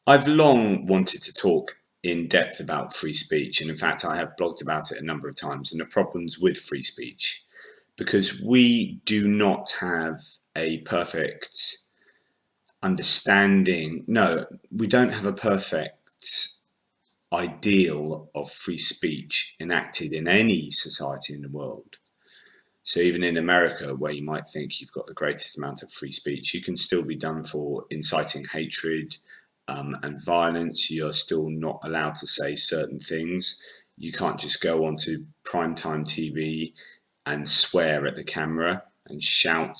I've long wanted to talk in depth about free speech, and in fact, I have blogged about it a number of times, and the problems with free speech, because we do not have a perfect understanding. No, we don't have a perfect ideal of free speech enacted in any society in the world. So even in America, where you might think you've got the greatest amount of free speech, you can still be done for inciting hatred and violence. You're still not allowed to say certain things. You can't just go onto primetime TV and swear at the camera and shout,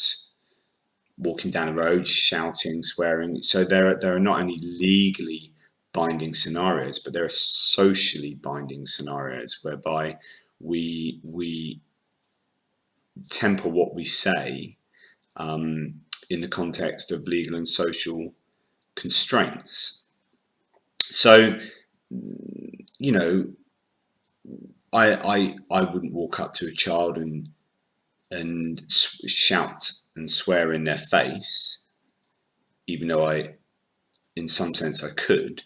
walking down the road, shouting, swearing. So there are not only legally binding scenarios, but there are socially binding scenarios whereby we temper what we say in the context of legal and social constraints. So, you know, I wouldn't walk up to a child and shout and swear in their face, even though in some sense, I could,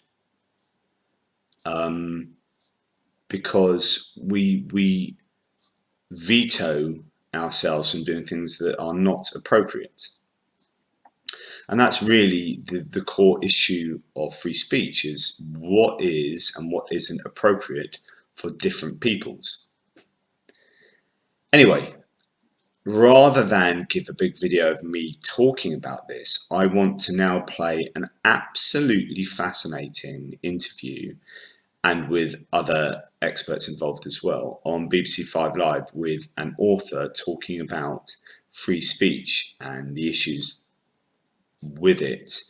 because we veto ourselves from doing things that are not appropriate. And that's really the core issue of free speech, is what is and what isn't appropriate for different peoples. Anyway, rather than give a big video of me talking about this, I want to now play an absolutely fascinating interview, and with other experts involved as well, on BBC 5 Live with an author talking about free speech and the issues with it,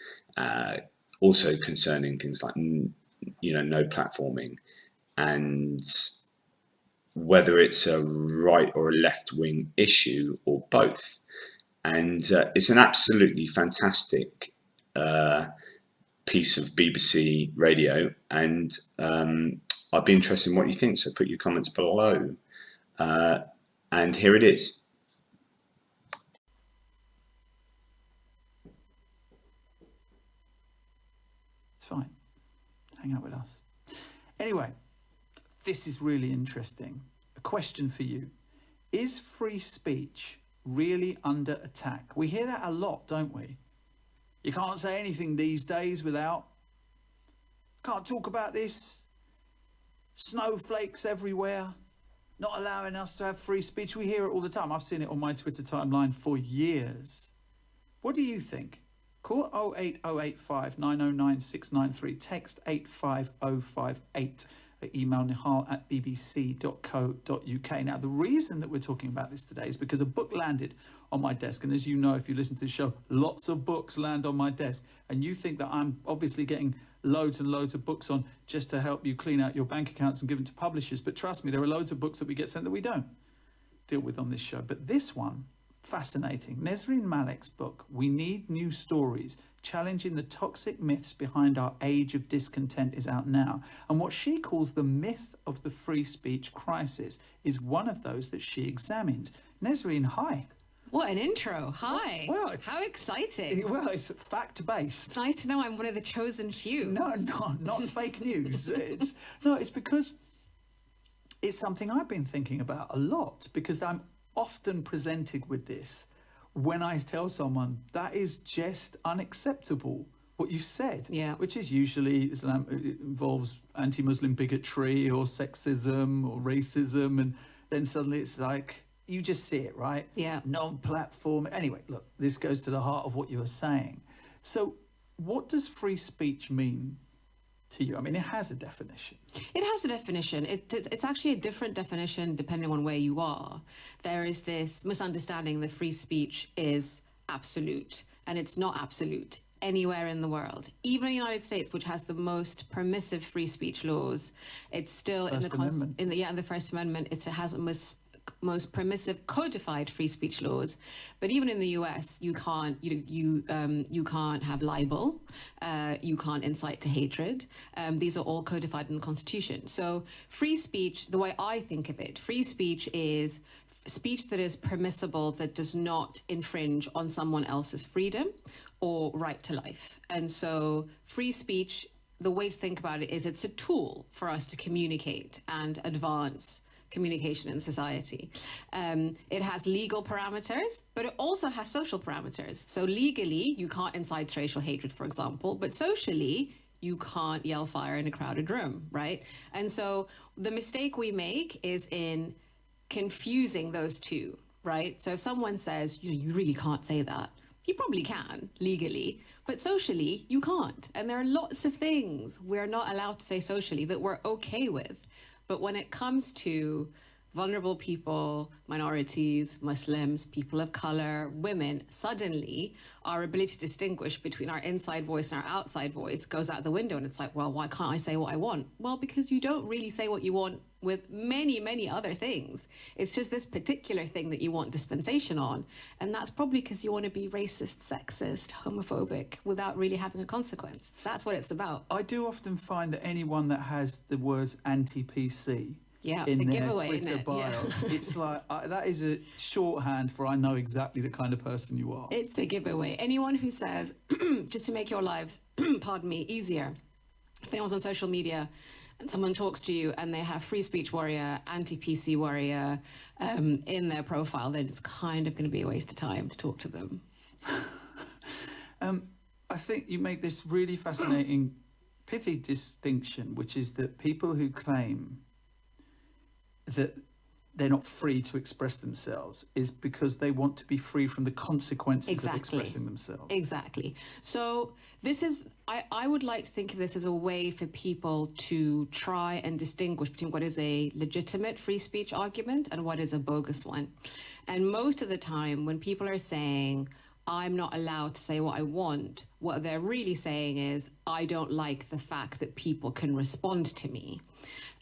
also concerning things like, no platforming, and whether it's a right or a left-wing issue or both. And it's an absolutely fantastic piece of BBC radio, and I'd be interested in what you think, so put your comments below. And here it is. It's fine. Hang out with us. Anyway, this is really interesting. A question for you. Is free speech really under attack? We hear that a lot, don't we? You can't say anything these days without, can't talk about this, snowflakes everywhere, not allowing us to have free speech. We hear it all the time. I've seen it on my Twitter timeline for years. What do you think? Call 08085 909 693, text 85058, or email nihal@bbc.co.uk. Now, the reason that we're talking about this today is because a book landed on my desk. And as you know, if you listen to the show, lots of books land on my desk. And you think that I'm obviously getting loads and loads of books on just to help you clean out your bank accounts and give them to publishers. But trust me, there are loads of books that we get sent that we don't deal with on this show. But this one, fascinating. Nesrine Malik's book, We Need New Stories, Challenging the Toxic Myths Behind Our Age of Discontent, is out now. And what she calls the myth of the free speech crisis is one of those that she examines. Nesrine, hi. What an intro. Hi. Well, how exciting. Well, it's fact-based. It's nice to know I'm one of the chosen few. No, not fake news. It's because it's something I've been thinking about a lot, because I'm often presented with this when I tell someone that is just unacceptable, what you've said. Yeah. Which is usually Islam, it involves anti-Muslim bigotry or sexism or racism, and then suddenly it's like, you just see it, right? Yeah. Non-platform. Anyway, look, this goes to the heart of what you were saying. So what does free speech mean to you? I mean, it has a definition. It has a definition. It's actually a different definition depending on where you are. There is this misunderstanding that free speech is absolute, and it's not absolute anywhere in the world. Even in the United States, which has the most permissive free speech laws, it's still in the First Amendment. It has the most permissive codified free speech laws. But even in the US, you can't have libel, you can't incite to hatred. These are all codified in the Constitution. So free speech, the way I think of it, free speech is speech that is permissible, that does not infringe on someone else's freedom or right to life. And so free speech the way to think about it is it's a tool for us to communicate and advance communication in society. It has legal parameters, but it also has social parameters. So legally, you can't incite racial hatred, for example, but socially, you can't yell fire in a crowded room, right? And so the mistake we make is in confusing those two, right? So if someone says, you really can't say that, you probably can legally, but socially you can't. And there are lots of things we're not allowed to say socially that we're okay with. But when it comes to vulnerable people, minorities, Muslims, people of color, women, suddenly our ability to distinguish between our inside voice and our outside voice goes out the window. And it's like, well, why can't I say what I want? Well, because you don't really say what you want with many, many other things. It's just this particular thing that you want dispensation on. And that's probably because you want to be racist, sexist, homophobic without really having a consequence. That's what it's about. I do often find that anyone that has the words anti-PC Yeah, in it's a their giveaway, Twitter isn't it? bio, Yeah. it's like, that is a shorthand for I know exactly the kind of person you are. It's a giveaway. Anyone who says, just to make your lives, pardon me, easier, if anyone's on social media and someone talks to you and they have free speech warrior, anti-PC warrior in their profile, then it's kind of going to be a waste of time to talk to them. I think you make this really fascinating, pithy distinction, which is that people who claim that they're not free to express themselves is because they want to be free from the consequences of expressing themselves. Exactly. So this is, I would like to think of this as a way for people to try and distinguish between what is a legitimate free speech argument and what is a bogus one. And most of the time when people are saying, I'm not allowed to say what I want, what they're really saying is, I don't like the fact that people can respond to me.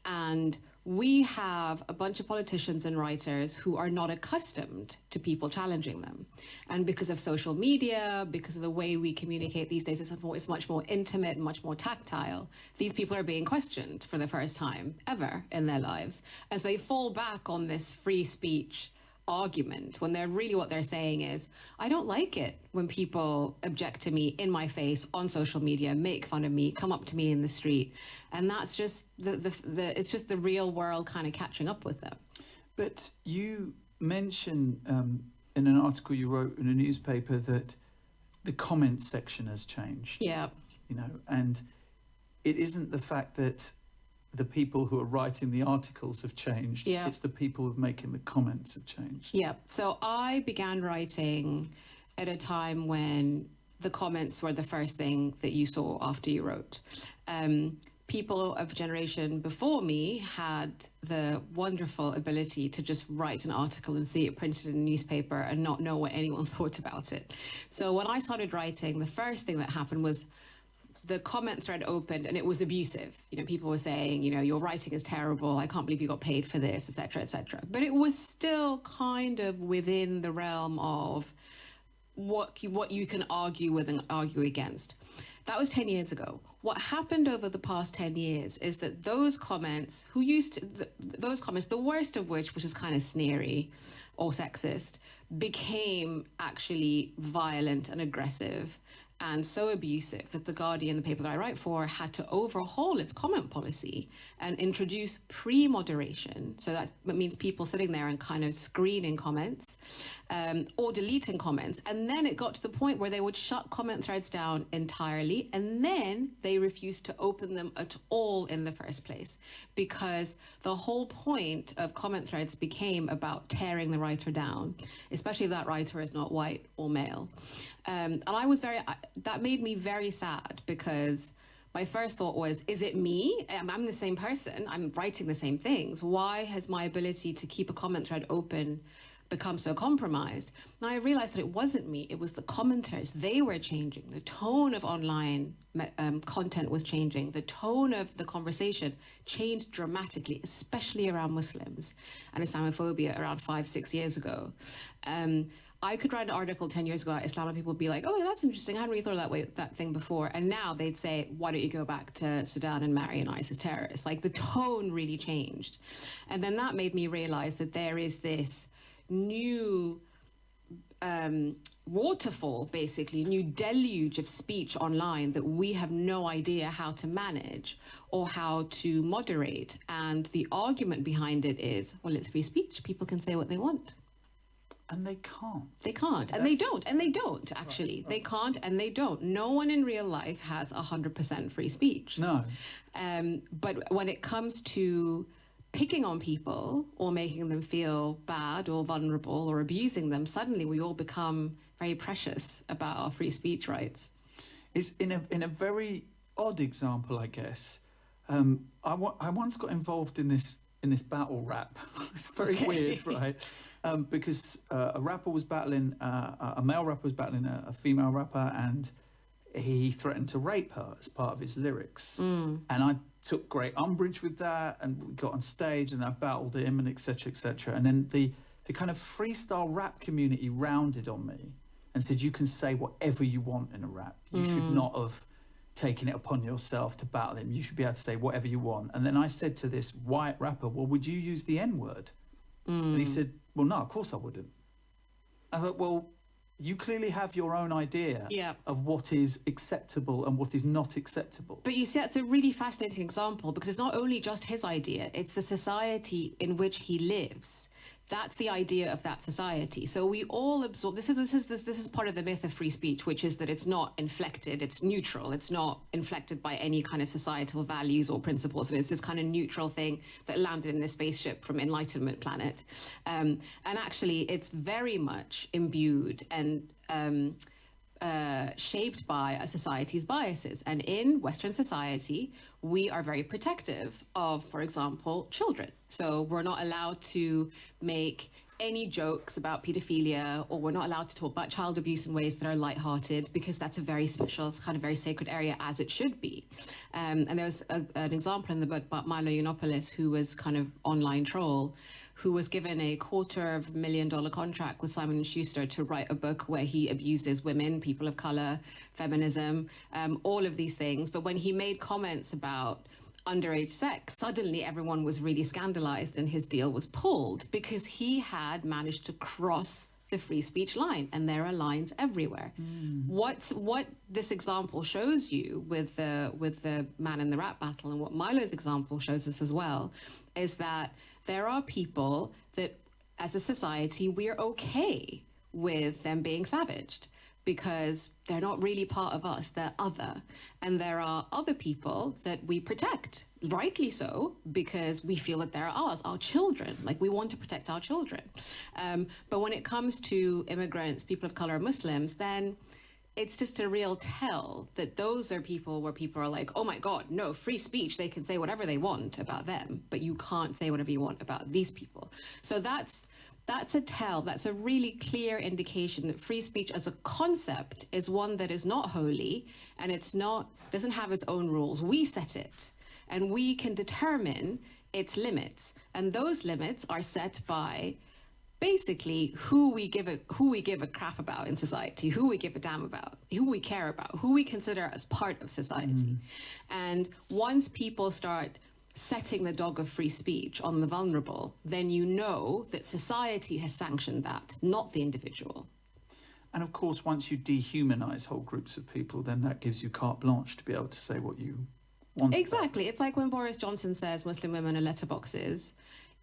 And we have a bunch of politicians and writers who are not accustomed to people challenging them. And because of social media, because of the way we communicate these days, it's much more intimate, much more tactile. These people are being questioned for the first time ever in their lives. And so they fall back on this free speech argument when they're really what they're saying is, I don't like it when people object to me in my face on social media, make fun of me, come up to me in the street. And that's just it's just the real world kind of catching up with them. But you mention in an article you wrote in a newspaper that the comments section has changed. Yeah. And it isn't the fact that the people who are writing the articles have changed. Yeah. It's the people who are making the comments have changed. Yeah. So I began writing at a time when the comments were the first thing that you saw after you wrote. People of a generation before me had the wonderful ability to just write an article and see it printed in a newspaper and not know what anyone thought about it. So when I started writing, the first thing that happened was the comment thread opened and it was abusive. People were saying, your writing is terrible. I can't believe you got paid for this, etc., etc. But it was still kind of within the realm of what you can argue with and argue against. That was 10 years ago. What happened over the past 10 years is that those comments, the worst of which is kind of sneery or sexist, became actually violent and aggressive and so abusive that The Guardian, the paper that I write for, had to overhaul its comment policy and introduce pre-moderation. So that means people sitting there and kind of screening comments or deleting comments. And then it got to the point where they would shut comment threads down entirely, and then they refused to open them at all in the first place, because the whole point of comment threads became about tearing the writer down, especially if that writer is not white or male. And that made me very sad, because my first thought was, is it me? I'm the same person. I'm writing the same things. Why has my ability to keep a comment thread open become so compromised? And I realized that it wasn't me. It was the commenters. They were changing. The tone of online content was changing. The tone of the conversation changed dramatically, especially around Muslims and Islamophobia around 5-6 years ago. I could write an article 10 years ago about Islam and people would be like, oh, that's interesting. I hadn't really thought that thing before. And now they'd say, why don't you go back to Sudan and marry an ISIS terrorist? Like, the tone really changed. And then that made me realize that there is this new waterfall, basically, new deluge of speech online that we have no idea how to manage or how to moderate. And the argument behind it is, well, it's free speech. People can say what they want. And they can't. They can't. And they don't. And they don't, actually. Right. They can't and they don't. No one in real life has 100% free speech. No. But when it comes to picking on people or making them feel bad or vulnerable or abusing them, suddenly we all become very precious about our free speech rights. It's in a very odd example, I guess. I once got involved in this battle rap. It's very weird, right? Because a rapper was battling, a male rapper was battling a female rapper, and he threatened to rape her as part of his lyrics. And I took great umbrage with that, and we got on stage and I battled him, and etc. etc. And then the kind of freestyle rap community rounded on me and said, you can say whatever you want in a rap. You should not have taken it upon yourself to battle him. You should be able to say whatever you want. And then I said to this white rapper, well, would you use the N-word? And he said, well, no, of course I wouldn't. I thought, well, you clearly have your own idea of what is acceptable and what is not acceptable. But you see, that's a really fascinating example, because it's not only just his idea, it's the society in which he lives. That's the idea of that society. So we all absorb. This is part of the myth of free speech, which is that it's not inflected, it's neutral. It's not inflected by any kind of societal values or principles, and it's this kind of neutral thing that landed in a spaceship from Enlightenment planet. And actually, it's very much imbued and shaped by a society's biases. And in Western society, we are very protective of, for example, children. So we're not allowed to make any jokes about pedophilia, or we're not allowed to talk about child abuse in ways that are lighthearted, because that's a very special, kind of very sacred area, as it should be. And there's an example in the book about Milo Yiannopoulos, who was kind of online troll, who was given a $250,000 contract with Simon & Schuster to write a book where he abuses women, people of color, feminism, all of these things. But when he made comments about underage sex, suddenly everyone was really scandalized and his deal was pulled, because he had managed to cross the free speech line, and there are lines everywhere. What this example shows you with the man in the rap battle, and what Milo's example shows us as well, is that there are people that, as a society, we're okay with them being savaged, because they're not really part of us, they're other. And there are other people that we protect, rightly so, because we feel that they're ours, our children, like we want to protect our children. But when it comes to immigrants, people of color, Muslims, then it's just a real tell that those are people where people are like, oh my God, no, free speech, they can say whatever they want about them, but you can't say whatever you want about these people. So that's a tell, that's a really clear indication that free speech as a concept is one that is not holy, and doesn't have its own rules. We set it, and we can determine its limits. And those limits are set by basically who we give a crap about in society, who we give a damn about, who we care about, who we consider as part of society. And once people start setting the dog of free speech on the vulnerable, then you know that society has sanctioned that, not the individual. And of course, once you dehumanize whole groups of people, then that gives you carte blanche to be able to say what you want. Exactly. It's like when Boris Johnson says Muslim women are letterboxes.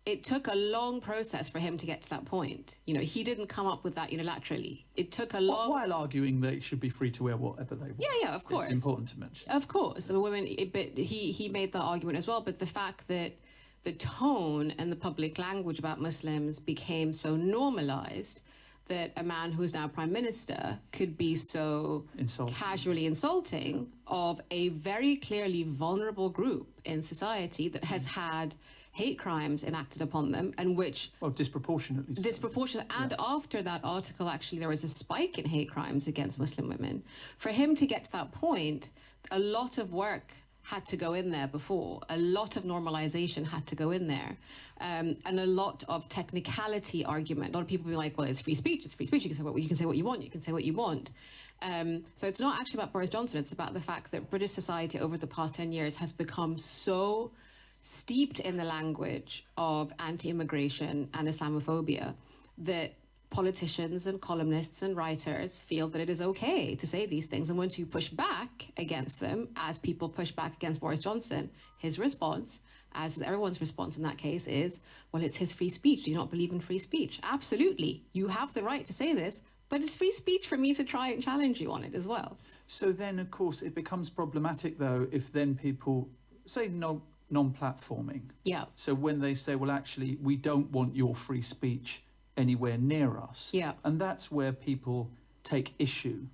It took a long process for him to get to that point. You know, he didn't come up with that unilaterally. It took a long... While arguing that it should be free to wear whatever they want. Yeah, of course. It's important to mention. Of course. The women, but he made that argument as well. But the fact that the tone and the public language about Muslims became so normalized that a man who is now prime minister could be so casually insulting of a very clearly vulnerable group in society that has had hate crimes enacted upon them, and which... Well, disproportionately. And after that article, actually, there was a spike in hate crimes against Muslim women. For him to get to that point, a lot of work had to go in there before. A lot of normalization had to go in there. And a lot of technicality argument. A lot of people be like, well, it's free speech, you can say what you want. So it's not actually about Boris Johnson, it's about the fact that British society over the past 10 years has become so steeped in the language of anti-immigration and Islamophobia that politicians and columnists and writers feel that it is okay to say these things. And once you push back against them, as people push back against Boris Johnson, his response, as is everyone's response in that case, is, well, it's his free speech. Do you not believe in free speech? Absolutely. You have the right to say this, but it's free speech for me to try and challenge you on it as well. So then, of course, it becomes problematic, though, if then people say non-platforming. Yeah. So when they say, well, actually, we don't want your free speech anywhere near us. Yeah. And that's where people take issue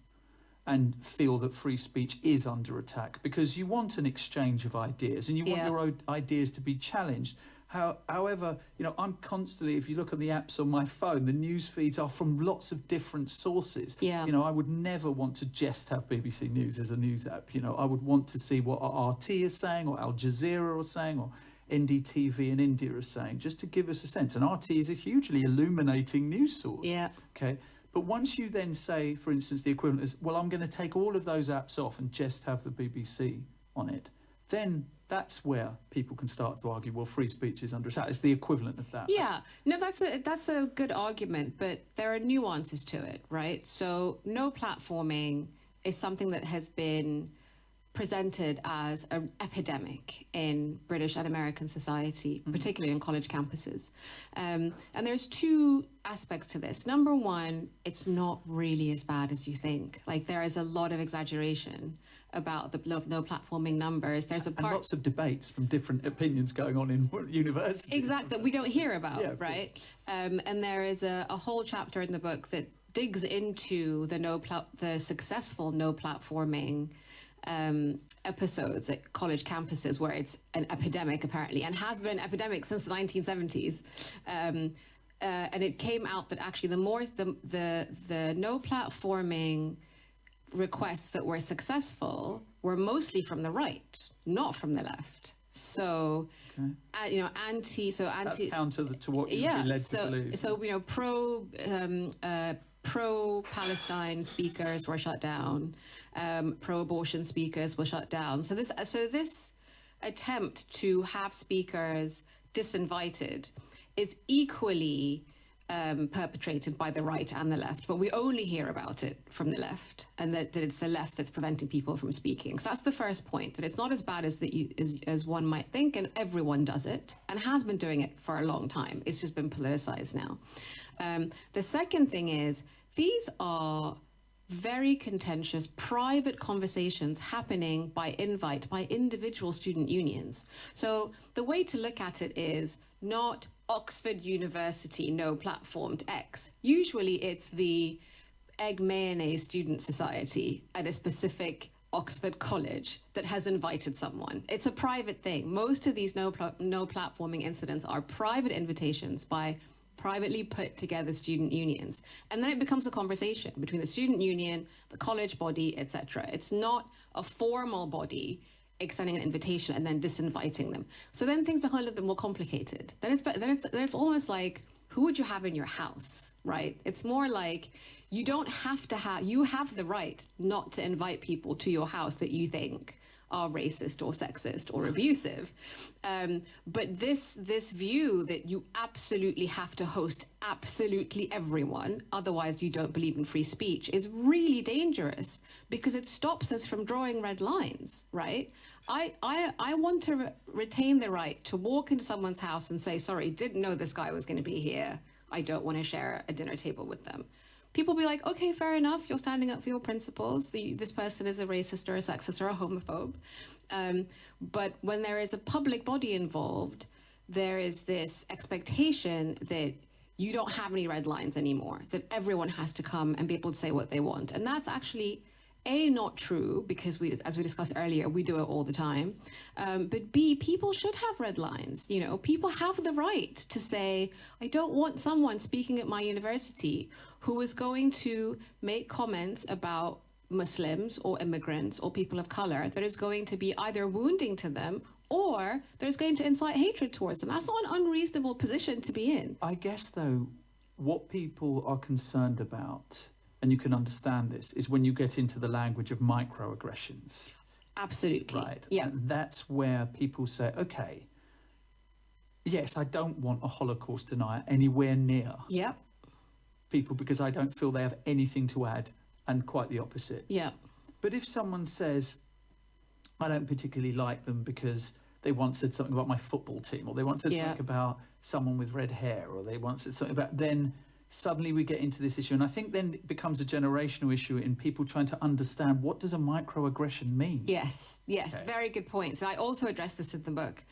and feel that free speech is under attack, because you want an exchange of ideas and you want your own ideas to be challenged. However, I'm constantly, if you look at the apps on my phone, the news feeds are from lots of different sources. Yeah. I would never want to just have BBC News as a news app. I would want to see what RT is saying, or Al Jazeera is saying, or NDTV in India is saying, just to give us a sense. And RT is a hugely illuminating news source. Yeah. Okay. But once you then say, for instance, the equivalent is, well, I'm going to take all of those apps off and just have the BBC on it, then that's where people can start to argue, well, free speech is under attack. It's the equivalent of that. Yeah, no, that's a good argument, but there are nuances to it, right? So no platforming is something that has been presented as an epidemic in British and American society, particularly in college campuses. And there's two aspects to this. Number one, it's not really as bad as you think. Like, there is a lot of exaggeration about the no platforming numbers. There's and lots of debates from different opinions going on in universities. Exactly, that we don't hear about, right? And there is a whole chapter in the book that digs into the successful no platforming episodes at college campuses, where it's an epidemic apparently, and has been an epidemic since the 1970s. And it came out that actually the no platforming requests that were successful were mostly from the right, not from the left. So, anti. That's counter to what you'd be led to believe. So pro-Palestine speakers were shut down. Pro-abortion speakers were shut down. So this attempt to have speakers disinvited is equally perpetrated by the right and the left, but we only hear about it from the left, and that it's the left that's preventing people from speaking. So that's the first point, that it's not as bad as one might think, and everyone does it and has been doing it for a long time. It's just been politicized now. The second thing is, these are very contentious private conversations happening by invite by individual student unions. So the way to look at it is not Oxford University no platformed X. Usually it's the Egg Mayonnaise Student Society at a specific Oxford college that has invited someone. It's a private thing. Most of these no platforming incidents are private invitations by privately put together student unions, and then it becomes a conversation between the student union, the college body, etc. It's not a formal body extending an invitation and then disinviting them. So then things become a little bit more complicated. Then it's almost like, who would you have in your house, right? It's more like, you have the right not to invite people to your house that you think are racist or sexist or abusive. But this view that you absolutely have to host absolutely everyone, otherwise you don't believe in free speech, is really dangerous, because it stops us from drawing red lines, right? I want to retain the right to walk into someone's house and say, sorry, didn't know this guy was going to be here. I don't want to share a dinner table with them. People be like, okay, fair enough. You're standing up for your principles. This person is a racist or a sexist or a homophobe. But when there is a public body involved, there is this expectation that you don't have any red lines anymore, that everyone has to come and be able to say what they want. And that's actually, A, not true, because as we discussed earlier, we do it all the time. But B, people should have red lines. People have the right to say, I don't want someone speaking at my university who is going to make comments about Muslims or immigrants or people of color that is going to be either wounding to them or that is going to incite hatred towards them. That's not an unreasonable position to be in. I guess, though, what people are concerned about, and you can understand this, is when you get into the language of microaggressions. Absolutely. Right. Yeah. And that's where people say, okay, yes, I don't want a Holocaust denier anywhere near. Yep. people because I don't feel they have anything to add, and quite the opposite. Yeah. But if someone says, I don't particularly like them because they once said something about my football team, or they once said something about someone with red hair, or they once said something about, then suddenly we get into this issue. And I think then it becomes a generational issue in people trying to understand, what does a microaggression mean? Yes, okay. Very good point. So I also address this in the book.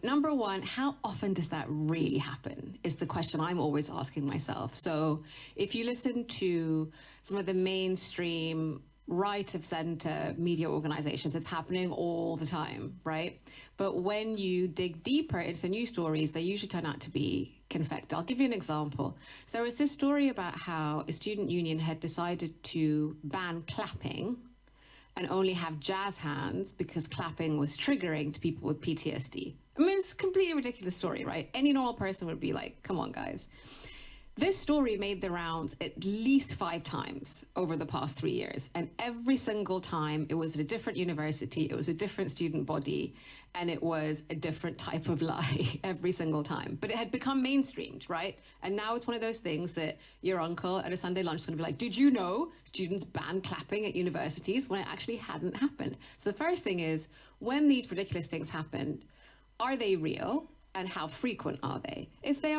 Number one, how often does that really happen is the question I'm always asking myself. So if you listen to some of the mainstream right of center media organizations, it's happening all the time, right? But when you dig deeper into the news stories, they usually turn out to be confected. I'll give you an example. So there was this story about how a student union had decided to ban clapping and only have jazz hands because clapping was triggering to people with PTSD. I mean, it's a completely ridiculous story, right? Any normal person would be like, come on, guys. This story made the rounds at least 5 times over the past 3 years. And every single time it was at a different university, it was a different student body, and it was a different type of lie every single time. But it had become mainstreamed, right? And now it's one of those things that your uncle at a Sunday lunch is going to be like, did you know students ban clapping at universities, when it actually hadn't happened? So the first thing is, when these ridiculous things happened, are they real? And how frequent are they? If they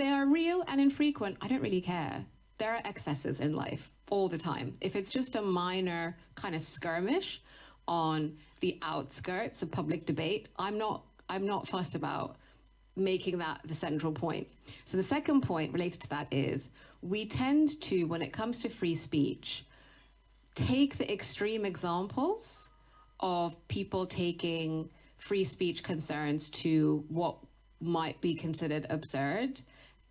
are real and infrequent, I don't really care. There are excesses in life all the time. If it's just a minor kind of skirmish on the outskirts of public debate, I'm not fussed about making that the central point. So the second point related to that is, we tend to, when it comes to free speech, take the extreme examples of people taking free speech concerns to what might be considered absurd,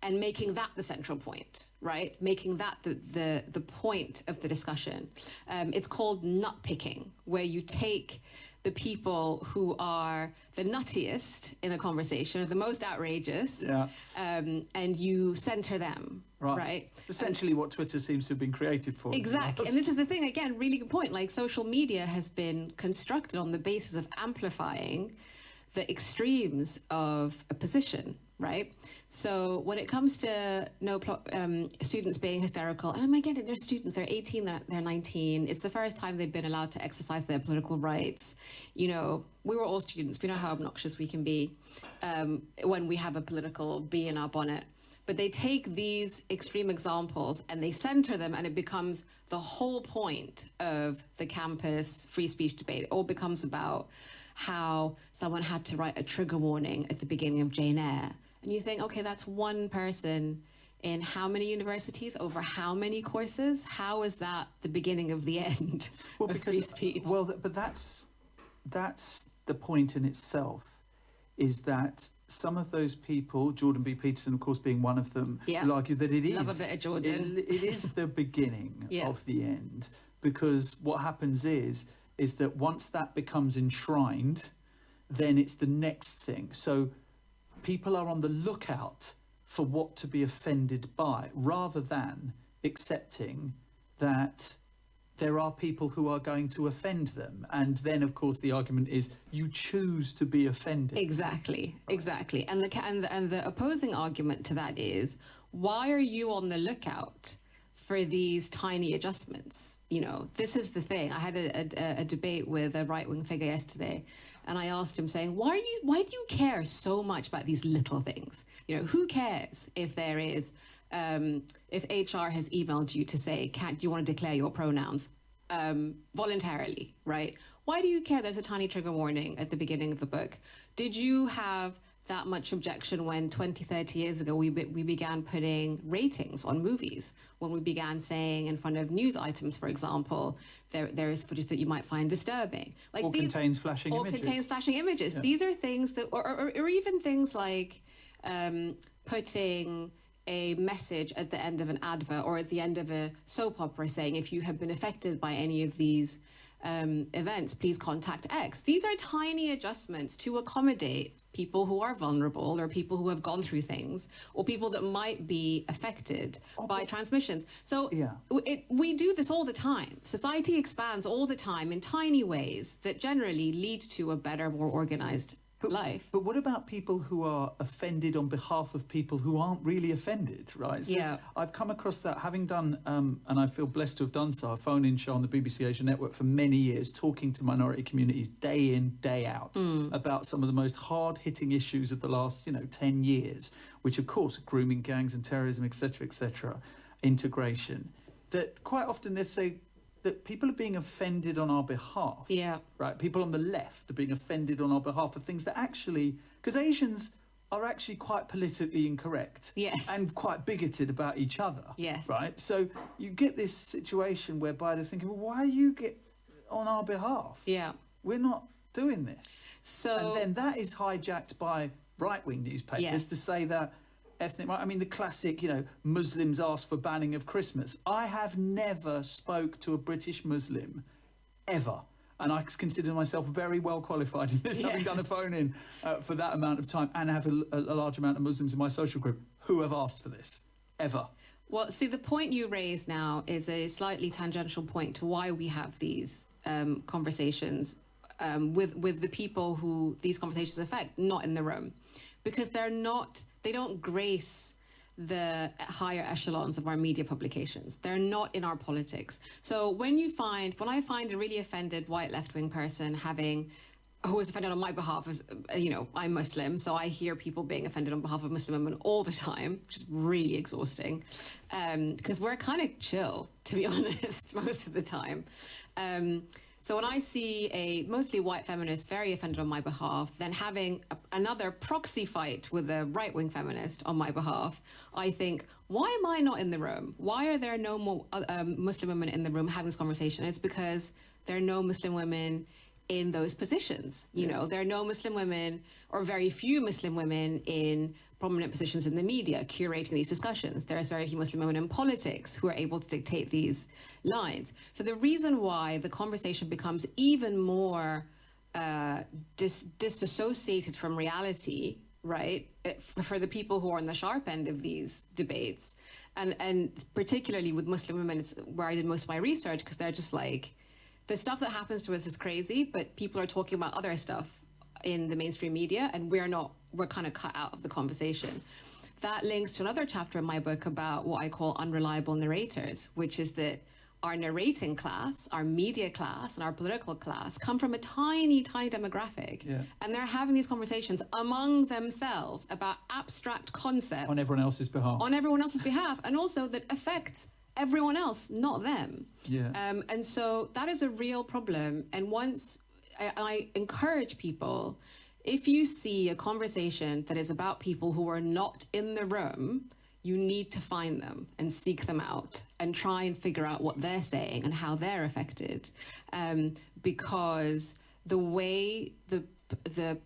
and making that the central point, right? Making that the point of the discussion. It's called nut picking, where you take the people who are the nuttiest in a conversation, the most outrageous, and you center them, right? Essentially what Twitter seems to have been created for. Exactly. And this is the thing, again, really good point. Like, social media has been constructed on the basis of amplifying the extremes of a position, right? So when it comes to students being hysterical, and again, they're students, they're 18, they're 19, it's the first time they've been allowed to exercise their political rights. You know, we were all students, we know how obnoxious we can be when we have a political bee in our bonnet. But they take these extreme examples and they center them, and it becomes the whole point of the campus free speech debate. It all becomes about how someone had to write a trigger warning at the beginning of Jane Eyre. And you think, okay, that's one person in how many universities, over how many courses? How is that the beginning of the end of free speech? Well, but that's the point in itself, is that some of those people, Jordan B. Peterson, of course, being one of them, will argue that it is. Love a bit of Jordan. It is the beginning of the end, because what happens is that once that becomes enshrined, then it's the next thing. So people are on the lookout for what to be offended by, rather than accepting that there are people who are going to offend them. And then, of course, the argument is you choose to be offended. Exactly. And the opposing argument to that is, why are you on the lookout for these tiny adjustments? You know, this is the thing. I had a debate with a right-wing figure yesterday, and I asked him, saying, why do you care so much about these little things? You know, who cares if there is, if HR has emailed you to say, do you want to declare your pronouns voluntarily, right? Why do you care there's a tiny trigger warning at the beginning of the book? Did you have that much objection when 20, 30 years ago we began putting ratings on movies, when we began saying in front of news items, for example, there is footage that you might find disturbing, like or contains flashing images. Yeah. These are things that, or even things like putting a message at the end of an advert or at the end of a soap opera saying, if you have been affected by any of these events, please contact X. These are tiny adjustments to accommodate people who are vulnerable, or people who have gone through things, or people that might be affected by transmissions. So we do this all the time. Society expands all the time in tiny ways that generally lead to a better, more organized life. But what about people who are offended on behalf of people who aren't really offended, right? So Yeah. I've come across that, having done, and I feel blessed to have done so, a phone-in show on the BBC Asia Network for many years, talking to minority communities day in, day out, about some of the most hard-hitting issues of the last, 10 years, which, of course, are grooming gangs and terrorism, etc., integration, that quite often they say that people are being offended on our behalf. Yeah. Right, people on the left are being offended on our behalf of things that actually, because Asians are actually quite politically incorrect. Yes. And quite bigoted about each other. Yes. Right, so you get this situation whereby they're thinking, well, why do you get on our behalf? Yeah. We're not doing this. So And then that is hijacked by right-wing newspapers Yes. to say that ethnic, I mean, the classic, Muslims ask for banning of Christmas. I have never spoke to a British Muslim ever. And I consider myself very well qualified in this, having done a phone-in for that amount of time and have a large amount of Muslims in my social group who have asked for this, ever. Well, see, the point you raise now is a slightly tangential point to why we have these conversations with the people who these conversations affect, not in the room. Because they don't grace the higher echelons of our media publications. They're not in our politics. So when I find a really offended white left-wing person who is offended on my behalf, as I'm Muslim, so I hear people being offended on behalf of Muslim women all the time, which is really exhausting, because we're kind of chill, to be honest, most of the time. So when I see a mostly white feminist very offended on my behalf, then having another proxy fight with a right-wing feminist on my behalf, I think, why am I not in the room? Why are there no more Muslim women in the room having this conversation? It's because there are no Muslim women in those positions. There are no Muslim women, or very few Muslim women in prominent positions in the media curating these discussions. There are very few Muslim women in politics who are able to dictate these lines. So the reason why the conversation becomes even more disassociated from reality, right, for the people who are on the sharp end of these debates, and particularly with Muslim women, it's where I did most of my research, because they're just like, the stuff that happens to us is crazy, but people are talking about other stuff in the mainstream media, and we're kind of cut out of the conversation. That links to another chapter in my book about what I call unreliable narrators, which is that our narrating class, our media class, and our political class come from a tiny, tiny demographic. Yeah. And they're having these conversations among themselves about abstract concepts. On everyone else's behalf. On everyone else's behalf, and also that affects everyone else, not them. Yeah. And so that is a real problem. And once I encourage people, if you see a conversation that is about people who are not in the room, you need to find them and seek them out and try and figure out what they're saying and how they're affected. Because the way the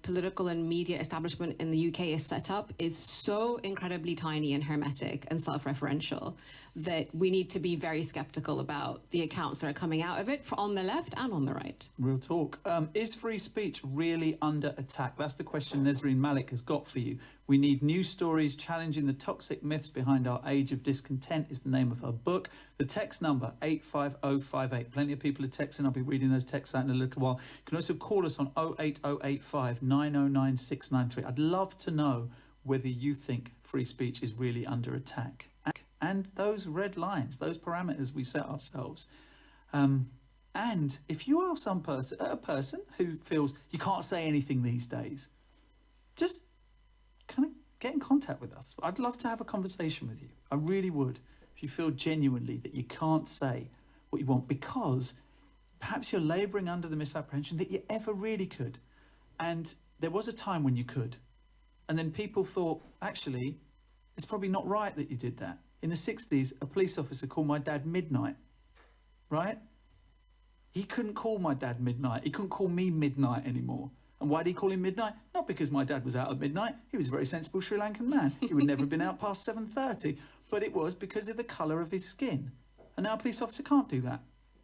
political and media establishment in the UK is set up is so incredibly tiny and hermetic and self-referential that we need to be very skeptical about the accounts that are coming out of it on the left and on the right. Real talk. Is free speech really under attack? That's the question Nesrine Malik has got for you. We need new stories challenging the toxic myths behind our age of discontent is the name of her book. The text number 85058. Plenty of people are texting. I'll be reading those texts out in a little while. You can also call us on 08085 909 693. I'd love to know whether you think free speech is really under attack. And those red lines, those parameters we set ourselves. And if you are a person who feels you can't say anything these days, just kind of get in contact with us. I'd love to have a conversation with you. I really would. If you feel genuinely that you can't say what you want because perhaps you're labouring under the misapprehension that you ever really could. And there was a time when you could. And then people thought, actually, it's probably not right that you did that. In the 60s, a police officer called my dad midnight, right? He couldn't call my dad midnight. He couldn't call me midnight anymore. And why did he call him midnight? Not because my dad was out at midnight. He was a very sensible Sri Lankan man. He would never have been out past 7:30. But it was because of the colour of his skin. And now a police officer can't do that.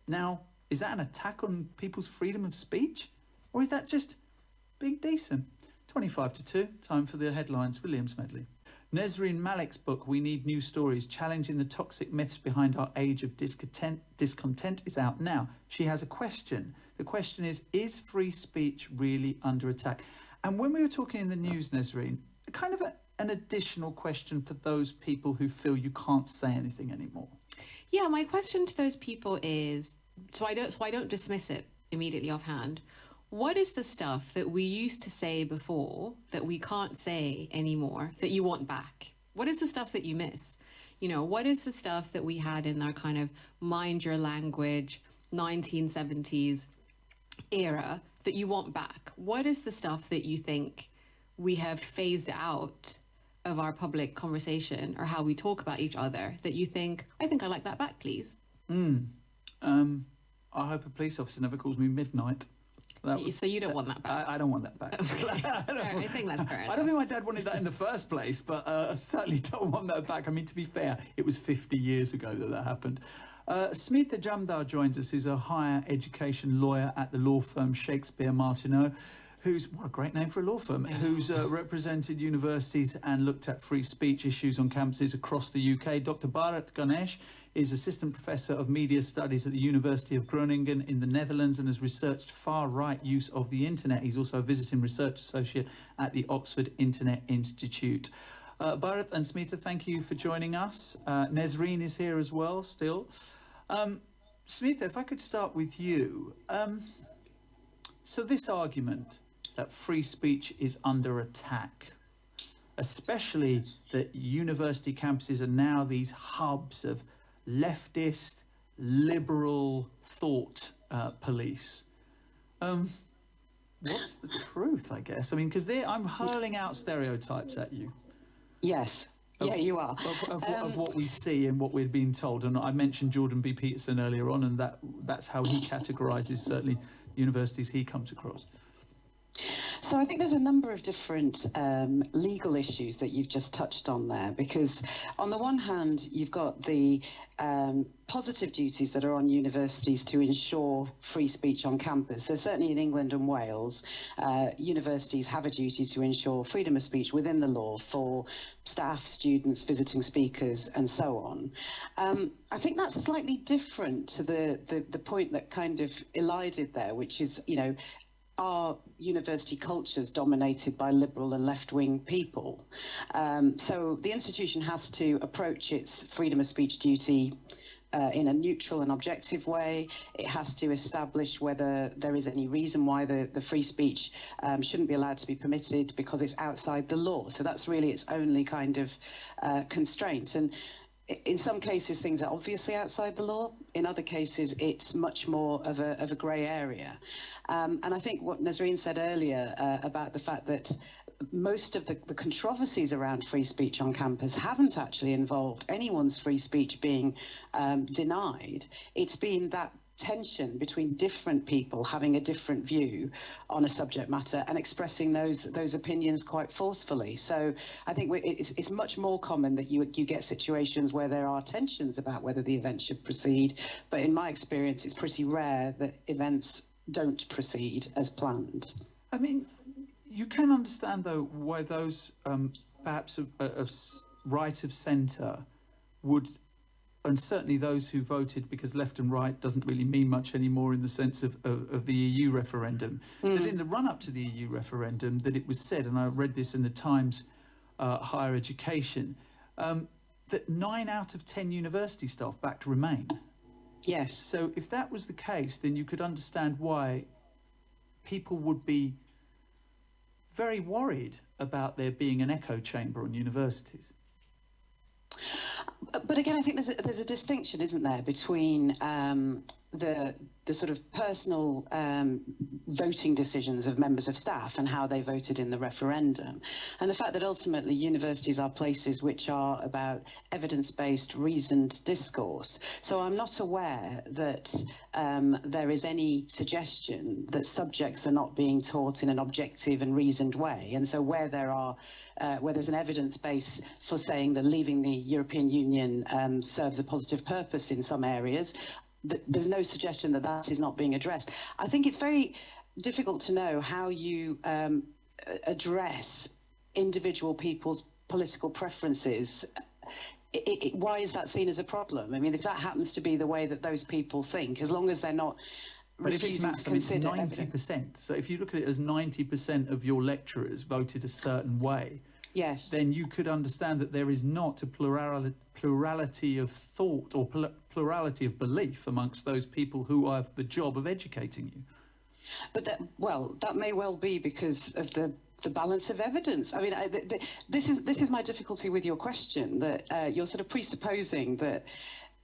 Now, is that an attack on people's freedom of speech? Or is that just being decent? 25 to 2, time for the headlines. Williams Medley. Nesrine Malik's book, We Need New Stories, Challenging the Toxic Myths Behind Our Age of Discontent is out now. She has a question. The question is free speech really under attack? And when we were talking in the news, Nesrine, kind of an additional question for those people who feel you can't say anything anymore. Yeah, my question to those people is, so I don't dismiss it immediately offhand. What is the stuff that we used to say before that we can't say anymore that you want back? What is the stuff that you miss? You know, what is the stuff that we had in our kind of mind your language 1970s era that you want back? What is the stuff that you think we have phased out of our public conversation or how we talk about each other that you think, I think I like that back, please? I hope a police officer never calls me midnight. So you don't want that back? I don't want that back. I think that's fair enough. I don't think my dad wanted that in the first place, but I certainly don't want that back. I mean, to be fair, it was 50 years ago that happened. Smita Jamdar joins us, who's a higher education lawyer at the law firm Shakespeare Martineau, who's, what a great name for a law firm, who's represented universities and looked at free speech issues on campuses across the UK. Dr. Bharat Ganesh is Assistant Professor of Media Studies at the University of Groningen in the Netherlands and has researched far-right use of the internet. He's also a visiting research associate at the Oxford Internet Institute. Bharat and Smita, thank you for joining us. Nesrine is here as well, still. Smita, if I could start with you. So this argument that free speech is under attack, especially that university campuses are now these hubs of leftist, liberal thought police. What's the truth, I guess? I mean, because I'm hurling out stereotypes at you. Yes. Yeah, you are. Of what we see and what we're being told. And I mentioned Jordan B. Peterson earlier on, and that's how he categorises certainly universities he comes across. So I think there's a number of different legal issues that you've just touched on there, because on the one hand, you've got the positive duties that are on universities to ensure free speech on campus. So certainly in England and Wales, universities have a duty to ensure freedom of speech within the law for staff, students, visiting speakers, and so on. I think that's slightly different to the point that kind of elided there, which is, you know, are university cultures dominated by liberal and left-wing people? So the institution has to approach its freedom of speech duty in a neutral and objective way. It has to establish whether there is any reason why the free speech shouldn't be allowed to be permitted because it's outside the law. So that's really its only kind of constraint. And in some cases, things are obviously outside the law. In other cases, it's much more of a grey area. And I think what Nesrine said earlier about the fact that most of the controversies around free speech on campus haven't actually involved anyone's free speech being denied. It's been that tension between different people having a different view on a subject matter and expressing those opinions quite forcefully. So I think it's much more common that you get situations where there are tensions about whether the event should proceed, but in my experience it's pretty rare that events don't proceed as planned. I mean, you can understand though why those perhaps right of centre would, and certainly those who voted, because left and right doesn't really mean much anymore in the sense of the EU referendum, that in the run-up to the EU referendum, that it was said, and I read this in the Times Higher Education, that 9 out of 10 university staff backed Remain. Yes. So if that was the case, then you could understand why people would be very worried about there being an echo chamber on universities. But again, I think there's a distinction, isn't there, between the sort of personal voting decisions of members of staff and how they voted in the referendum, and the fact that ultimately universities are places which are about evidence-based, reasoned discourse. So I'm not aware that there is any suggestion that subjects are not being taught in an objective and reasoned way. And so where there's an evidence base for saying that leaving the European Union serves a positive purpose in some areas, there's no suggestion that that is not being addressed. I think it's very difficult to know how you address individual people's political preferences. Why is that seen as a problem? I mean, if that happens to be the way that those people think, as long as they're not But if it's maximum, it's 90%. So if you look at it as 90% of your lecturers voted a certain way, yes, then you could understand that there is not a plurality of thought or plurality of belief amongst those people who have the job of educating you. But that may well be because of the balance of evidence. I mean, this is my difficulty with your question, that you're sort of presupposing that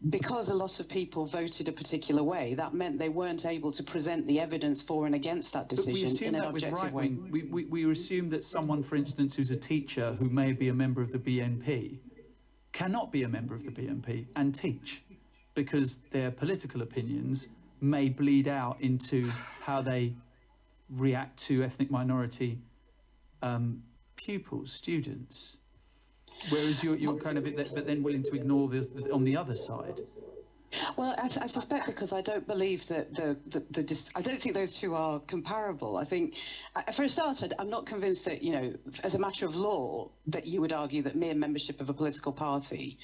because a lot of people voted a particular way, that meant they weren't able to present the evidence for and against that decision we assume in an that with objective way. we assume that someone, for instance, who's a teacher who may be a member of the BNP cannot be a member of the BNP and teach, because their political opinions may bleed out into how they react to ethnic minority pupils, students. Whereas you're kind of, but then willing to ignore on the other side. Well, I suspect because I don't believe that I don't think those two are comparable. I think, for a start, I'm not convinced that, as a matter of law, that you would argue that mere membership of a political party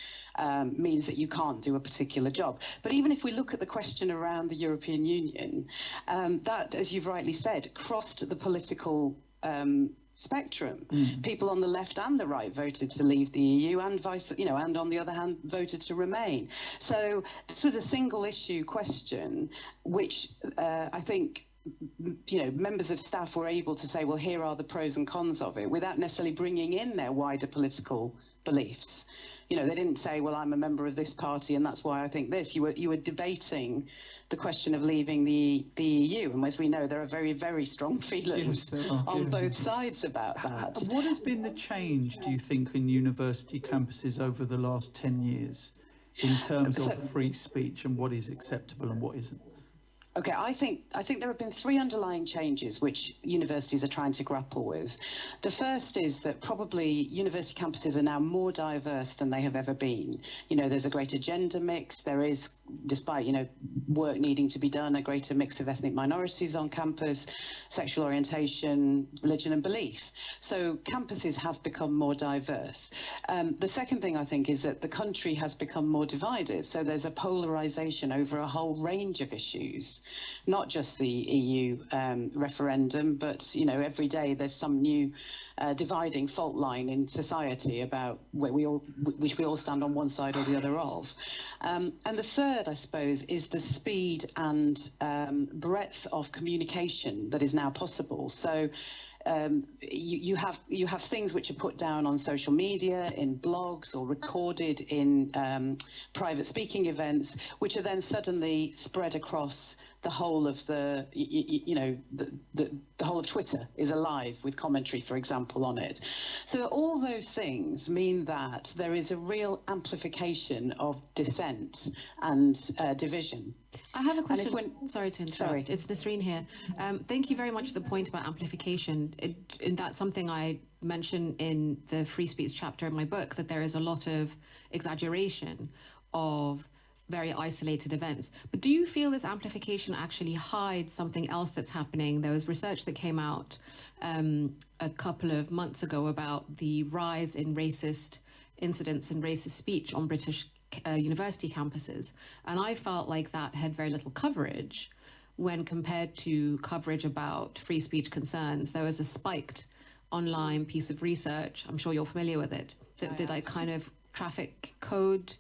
means that you can't do a particular job. But even if we look at the question around the European Union, that, as you've rightly said, crossed the political spectrum. People on the left and the right voted to leave the EU, and and on the other hand voted to remain. So this was a single issue question, which I think members of staff were able to say, well, here are the pros and cons of it, without necessarily bringing in their wider political beliefs. They didn't say, well, I'm a member of this party and that's why I think this. You were debating the question of leaving the EU, and as we know, there are very, very strong feelings on both sides about that. What has been the change, do you think, in university campuses over the last 10 years in terms of free speech and what is acceptable and what isn't? Okay, I think there have been three underlying changes which universities are trying to grapple with. The first is that probably university campuses are now more diverse than they have ever been. There's a greater gender mix. There is, despite work needing to be done, a greater mix of ethnic minorities on campus, sexual orientation, religion and belief. So campuses have become more diverse. The second thing I think is that the country has become more divided. So there's a polarization over a whole range of issues. Not just the EU referendum, but every day there's some new dividing fault line in society about which we all stand on one side or the other of. And the third, I suppose, is the speed and breadth of communication that is now possible. So you have things which are put down on social media, in blogs, or recorded in private speaking events, which are then suddenly spread across the whole of the whole of Twitter is alive with commentary, for example, on it. So all those things mean that there is a real amplification of dissent and division. I have a question. Sorry to interrupt. Sorry. It's Nesrine here. Thank you very much for the point about amplification. And that's something I mention in the free speech chapter in my book, that there is a lot of exaggeration of very isolated events. But do you feel this amplification actually hides something else that's happening? There was research that came out a couple of months ago about the rise in racist incidents and racist speech on British university campuses. And I felt like that had very little coverage when compared to coverage about free speech concerns. There was a spiked online piece of research, I'm sure you're familiar with it, that did like kind of traffic code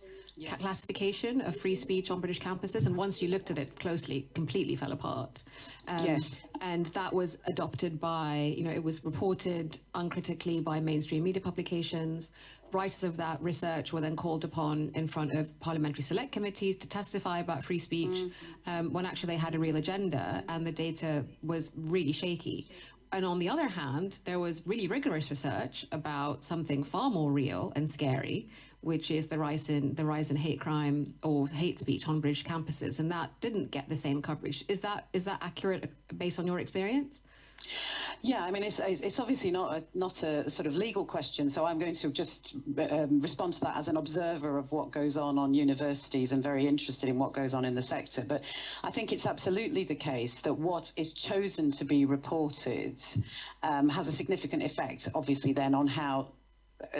classification of free speech on British campuses, and once you looked at it closely, completely fell apart. And that was adopted by, it was reported uncritically by mainstream media publications. Writers of that research were then called upon in front of parliamentary select committees to testify about free speech, when actually they had a real agenda and the data was really shaky. And on the other hand, there was really rigorous research about something far more real and scary, which is the rise in hate crime or hate speech on British campuses, and that didn't get the same coverage. Is that accurate based on your experience? Yeah, I mean, it's obviously not a sort of legal question, so I'm going to just respond to that as an observer of what goes on universities and very interested in what goes on in the sector. But I think it's absolutely the case that what is chosen to be reported has a significant effect, obviously, then on how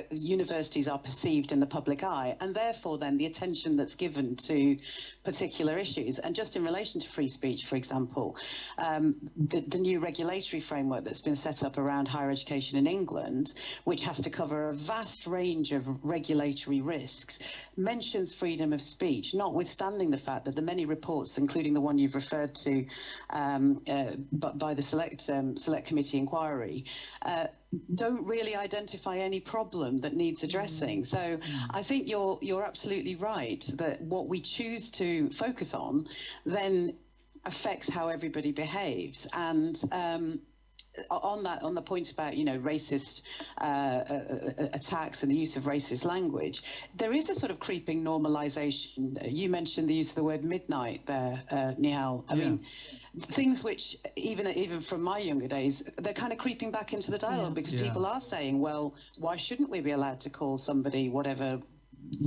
universities are perceived in the public eye, and therefore then the attention that's given to particular issues. And just in relation to free speech, for example, the new regulatory framework that's been set up around higher education in England, which has to cover a vast range of regulatory risks, mentions freedom of speech, notwithstanding the fact that the many reports, including the one you've referred to by the select committee inquiry, don't really identify any problem that needs addressing. So I think you're absolutely right that what we choose to focus on then affects how everybody behaves. And on the point about racist attacks and the use of racist language, there is a sort of creeping normalization. You mentioned the use of the word midnight there, Nihal. I mean, things which even from my younger days, they're kind of creeping back into the dialogue because people are saying, well, why shouldn't we be allowed to call somebody whatever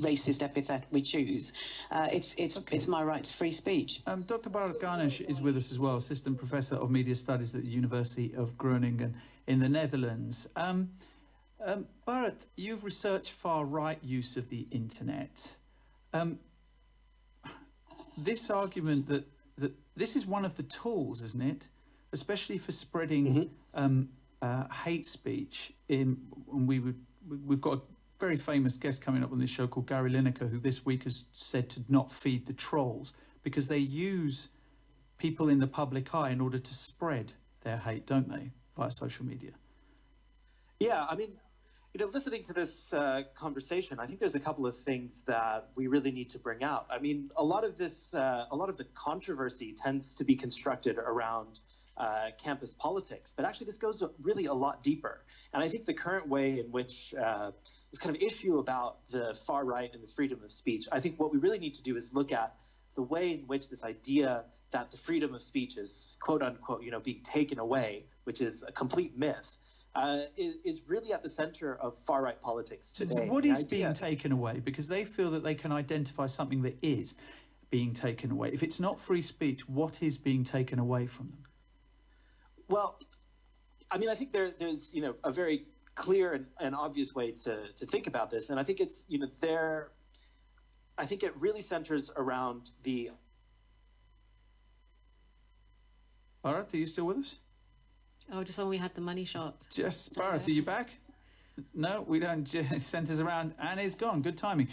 racist epithet we choose? It's my right to free speech. Dr. Bharat Ganesh is with us as well, Assistant Professor of Media Studies at the University of Groningen in the Netherlands. Bharat, you've researched far-right use of the internet. This argument that this is one of the tools, isn't it? Especially for spreading hate speech. We've got a very famous guest coming up on this show called Gary Lineker, who this week has said to not feed the trolls because they use people in the public eye in order to spread their hate, don't they, via social media? Yeah, I mean, listening to this conversation, I think there's a couple of things that we really need to bring out. I mean, a lot of the controversy tends to be constructed around campus politics, but actually this goes really a lot deeper. And I think the current way in which this kind of issue about the far right and the freedom of speech, I think what we really need to do is look at the way in which this idea that the freedom of speech is quote unquote, being taken away, which is a complete myth, is really at the center of far-right politics today. So what is being taken away? Because they feel that they can identify something that is being taken away. If it's not free speech, what is being taken away from them? Well, I mean, I think there's a very clear and obvious way to think about this, and I think it's I think it really centers around the. Bharat, are you still with us? Oh, just when we had the money shot. Just, Bharat, are you back? No, we don't. It centres around and is gone. Good timing.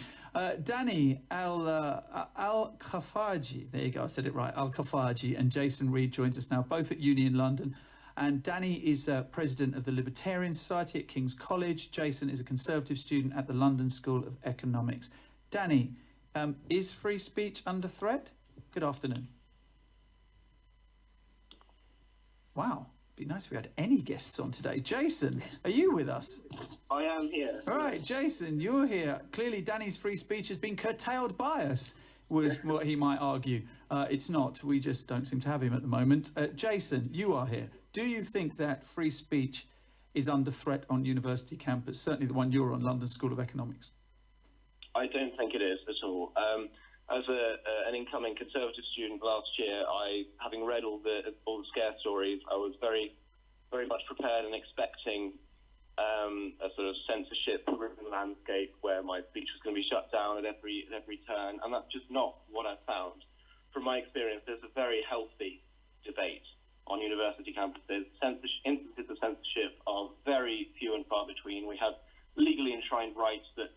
Danny Al-Khafaji, there you go, I said it right, Al-Khafaji, and Jason Reed joins us now, both at uni in London. And Danny is president of the Libertarian Society at King's College. Jason is a Conservative student at the London School of Economics. Danny, is free speech under threat? Good afternoon. Wow. Be nice if we had any guests on today. Jason, are you with us? I am here. All right, Jason, you're here. Clearly, Danny's free speech has been curtailed by us, was what he might argue. It's not. We just don't seem to have him at the moment. Jason, you are here. Do you think that free speech is under threat on university campus, certainly the one you're on, London School of Economics? I don't think it is at all. As an incoming Conservative student last year, having read all the scare stories, I was very, very much prepared and expecting a sort of censorship-ridden landscape where my speech was going to be shut down at every turn, and that's just not what I found. From my experience, there's a very healthy debate on university campuses. Instances of censorship are very few and far between. We have legally enshrined rights that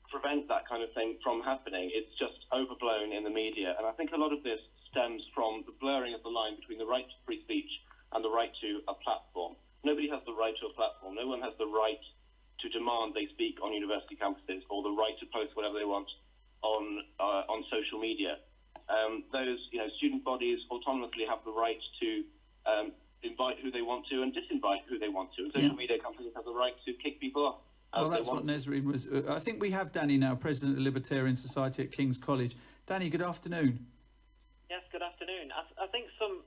prevent that kind of thing from happening. It's just overblown in the media. And I think a lot of this stems from the blurring of the line between the right to free speech and the right to a platform. Nobody has the right to a platform. No one has the right to demand they speak on university campuses or the right to post whatever they want on social media. Those student bodies autonomously have the right to invite who they want to and disinvite who they want to. And social media companies have the right to kick people off. Well, that's what Nesrine was. I think we have Danny now, President of the Libertarian Society at King's College. Danny, good afternoon. Yes, good afternoon. I think some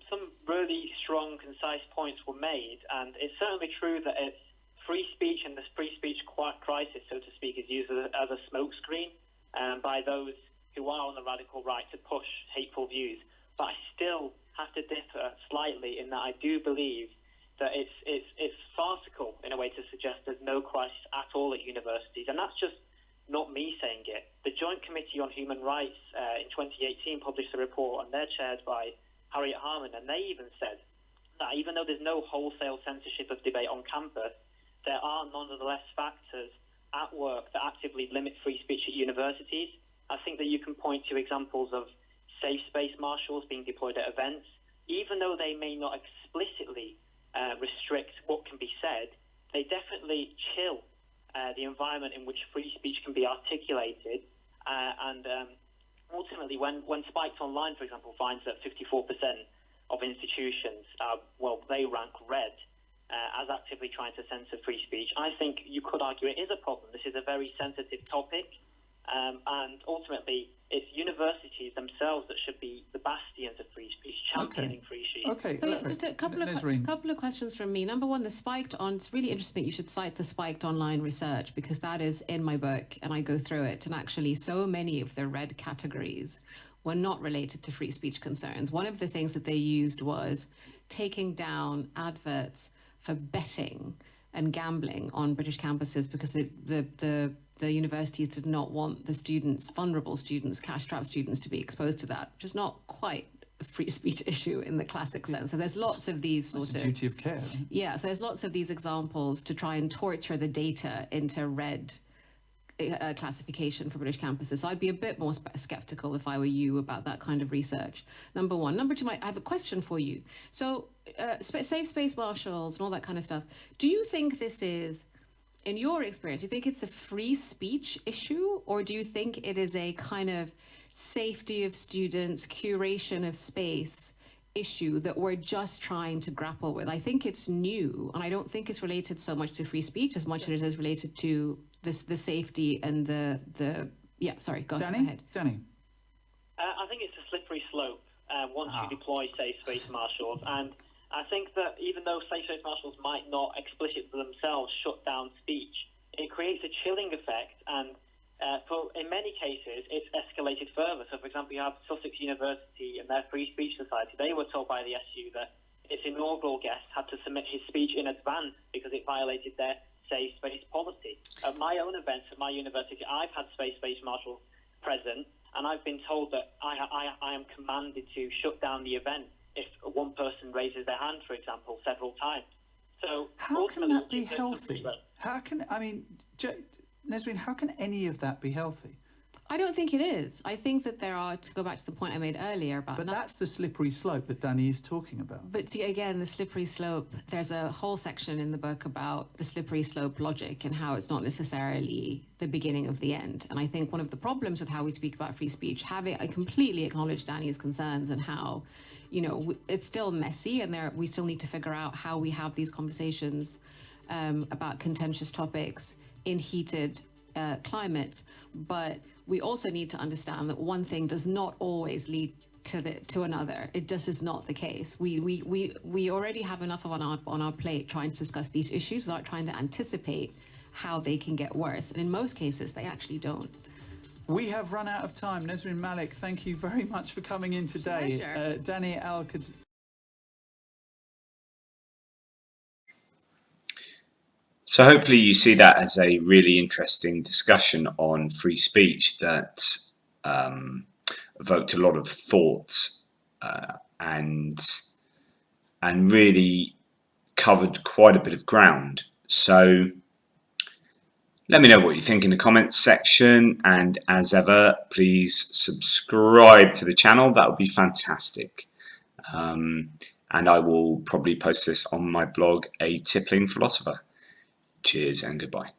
really strong, concise points were made, and it's certainly true that it's free speech and this free speech crisis, so to speak, is used as a smokescreen by those who are on the radical right to push hateful views. But I still have to differ slightly in that I do believe that it's farcical in a way to suggest there's no crisis at all at universities, and that's just not me saying it. The Joint Committee on Human Rights in 2018 published a report, and they're chaired by Harriet Harman, and they even said that even though there's no wholesale censorship of debate on campus, there are nonetheless factors at work that actively limit free speech at universities. I think that you can point to examples of safe space marshals being deployed at events. Even though they may not explicitly restrict what can be said, they definitely chill the environment in which free speech can be articulated. And ultimately, when Spiked Online, for example, finds that 54% of institutions, they rank red as actively trying to censor free speech, I think you could argue it is a problem. This is a very sensitive topic. And ultimately, it's universities themselves that should be the bastions of free speech, championing free speech. Okay. So just a couple of questions from me. Number one, it's really interesting that you should cite the Spiked Online research, because that is in my book and I go through it. And actually, so many of the red categories were not related to free speech concerns. One of the things that they used was taking down adverts for betting and gambling on British campuses, because the universities did not want the students, vulnerable students, cash-strapped students, to be exposed to that, which is not quite a free speech issue in the classic sense. So there's lots of these That's a duty of care. Yeah, so there's lots of these examples to try and torture the data into red classification for British campuses. So I'd be a bit more skeptical if I were you about that kind of research. Number one. Number two, I have a question for you. So safe space marshals and all that kind of stuff. Do you think this is, in your experience, do you think it's a free speech issue, or do you think it is a kind of safety of students, curation of space issue that we're just trying to grapple with? I think it's new, and I don't think it's related so much to free speech as much as it is related to the safety and the sorry, go ahead. Danny? I think it's a slippery slope once you deploy safe space marshals, and I think that even though safe space marshals might not explicitly themselves shut down speech, it creates a chilling effect, and in many cases, it's escalated further. So, for example, you have Sussex University and their Free Speech Society. They were told by the SU that its inaugural guest had to submit his speech in advance because it violated their safe space policy. At my own events at my university, I've had safe space marshals present, and I've been told that I am commanded to shut down the event if one person raises their hand, for example, several times. So how can that be healthy? Nesrine, how can any of that be healthy? I don't think it is. I think that there are, to go back to the point I made earlier about... But that's the slippery slope that Danny is talking about. But see, again, the slippery slope, there's a whole section in the book about the slippery slope logic and how it's not necessarily the beginning of the end. And I think one of the problems with how we speak about free speech, I completely acknowledge Danny's concerns and how, it's still messy, and we still need to figure out how we have these conversations about contentious topics in heated climates. But we also need to understand that one thing does not always lead to another. It just is not the case. We already have enough on our plate trying to discuss these issues without trying to anticipate how they can get worse. And in most cases, they actually don't. We have run out of time. Nesrine Malik, thank you very much for coming in today. Pleasure. Danny Al-Qadhi. So hopefully you see that as a really interesting discussion on free speech that evoked a lot of thoughts and really covered quite a bit of ground. So let me know what you think in the comments section, and as ever, please subscribe to the channel. That would be fantastic. And I will probably post this on my blog, A Tippling Philosopher. Cheers and goodbye.